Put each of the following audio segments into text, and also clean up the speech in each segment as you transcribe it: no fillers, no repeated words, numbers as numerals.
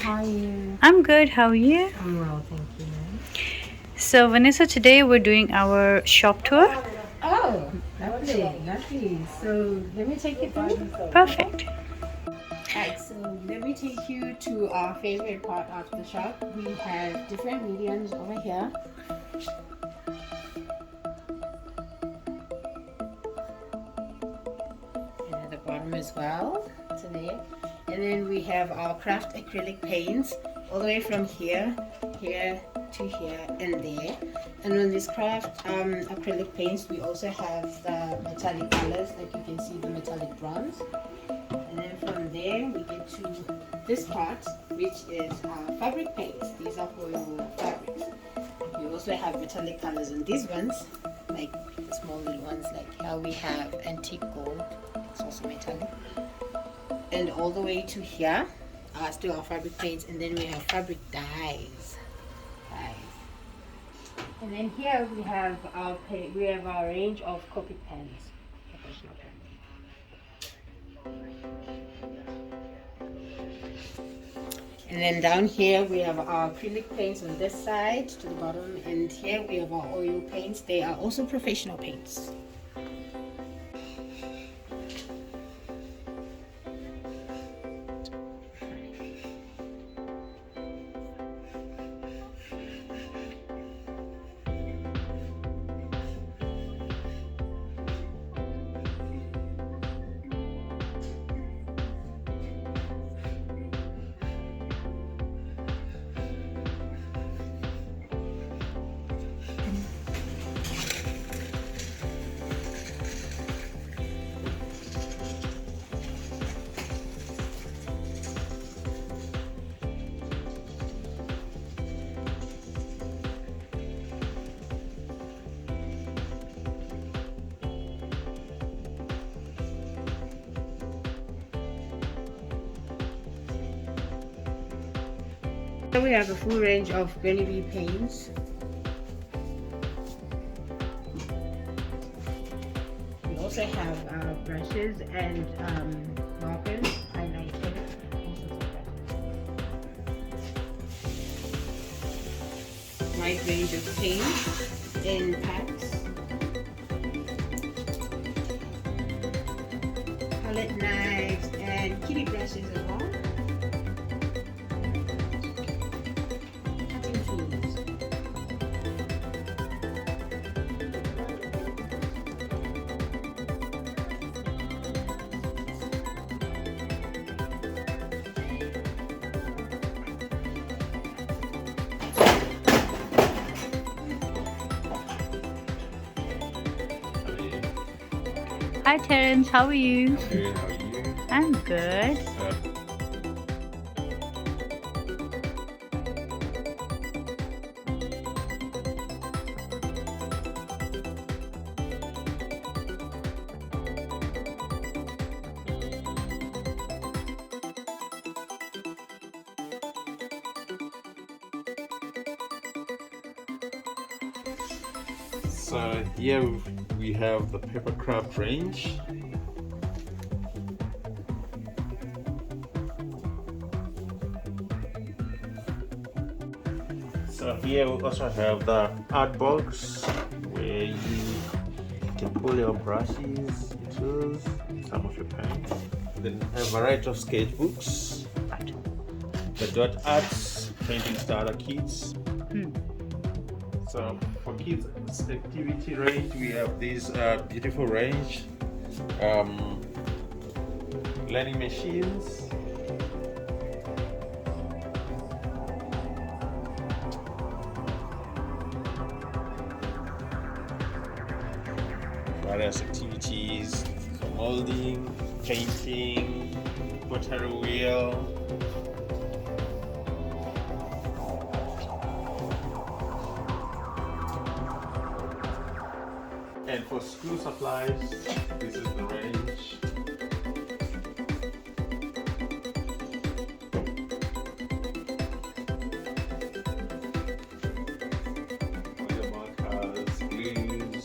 How are you? I'm good. How are you? I'm well, thank you. So, Vanessa, today we're doing our shop tour. Oh, lovely, lovely. So let me take you through. Perfect. Right, so let me take you to our favorite part of the shop. We have different mediums over here. And at the bottom as well, to there. And then we have our craft acrylic paints all the way from here, here to here and there. And on this craft acrylic paints, we also have the metallic colors, like you can see the metallic bronze. And then from there we get to this part, which is fabric paints. These are for your fabrics. We also have metallic colors on these ones, like the small little ones, like how we have antique gold. It's also metallic. And all the way to here are still our fabric paints, and then we have fabric dyes. And then here we have our range of copy pens, professional pens. And then down here we have our acrylic paints on this side to the bottom, and here we have our oil paints. They are also professional paints. Here we have a full range of Benny paints. We also have brushes and markers, highlighters, all sorts of wide range of paints in packs, palette knives, and kitty brushes as well. Hi, Terence. How are you? Good, how are you? I'm good. So here we have the paper craft range. So here we also have the art box where you can pull your brushes, tools, some of your pens. Then a variety of sketchbooks, the dot arts, painting starter kits. So for kids activity range, we have this beautiful range, learning machines, various activities, molding, painting, pottery wheel. And for school supplies, this is the range. Your markers, glues,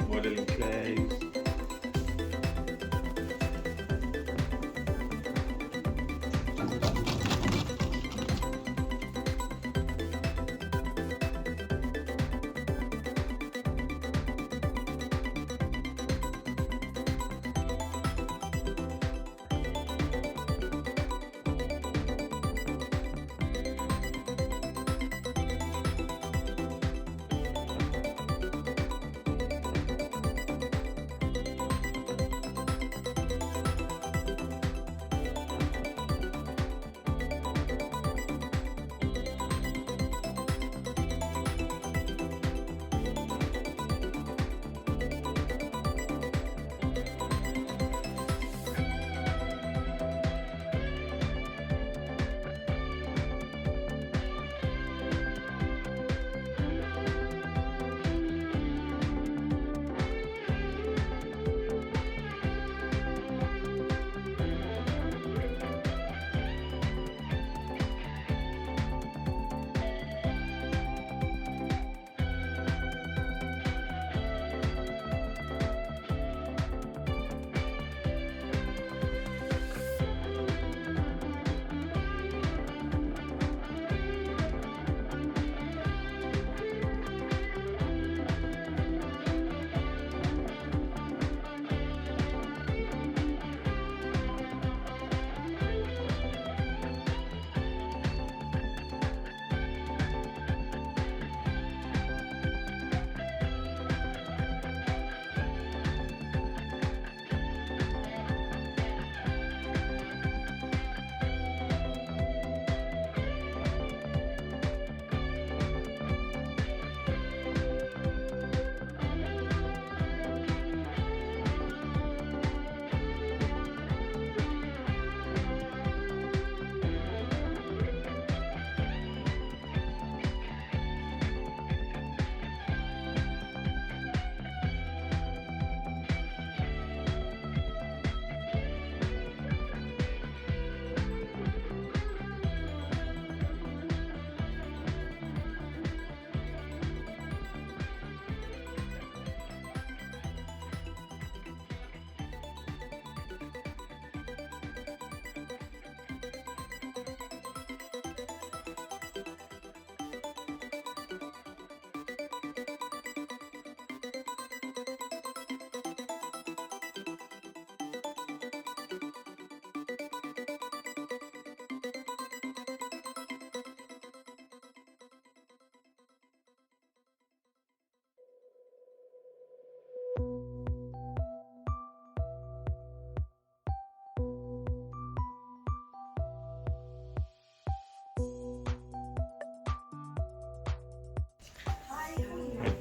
modeling clays.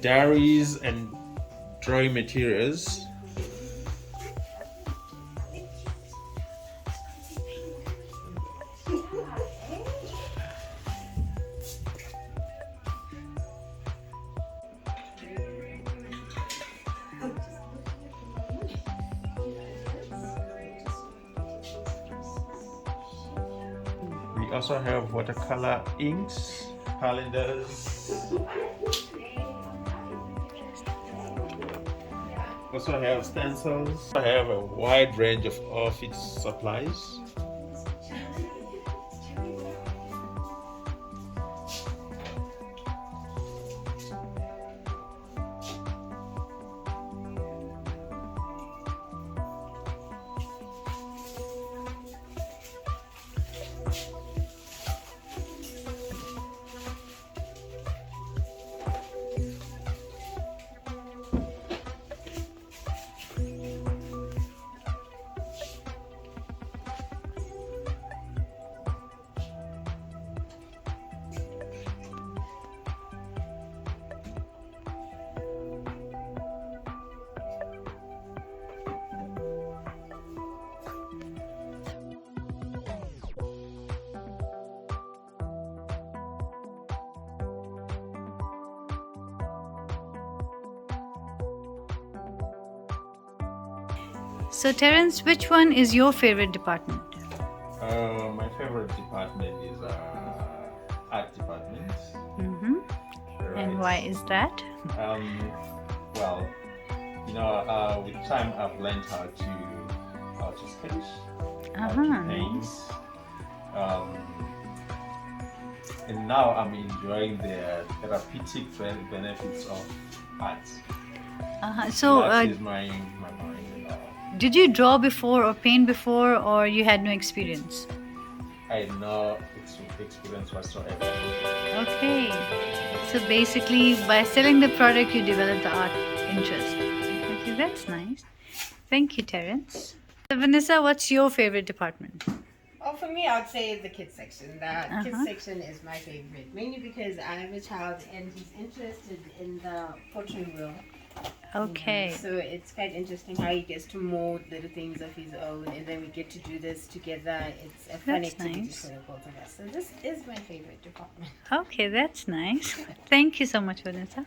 diaries and drawing materials. We also have watercolor inks, calendars. Also have stencils. I have a wide range of office supplies. So Terence, which one is your favorite department? My favorite department is art department. Mm-hmm. Right. And why is that? Well, with time I've learned how to sketch, how to paint, and now I'm enjoying the therapeutic benefits of art. So That is my mind. did you draw before or paint before, or you had no experience? I had no experience whatsoever. Okay. So basically, by selling the product, you develop the art interest. Okay, that's nice. Thank you, Terence. So Vanessa, what's your favorite department? Oh, for me, I'd say the kids section. The kids section is my favorite, mainly because I have a child and he's interested in the pottery wheel. Okay. So it's quite interesting how he gets to mold little things of his own, and then we get to do this together. It's a fun That's activity nice. for the both of us. So this is my favorite department. Okay, that's nice. Thank you so much, Vanessa.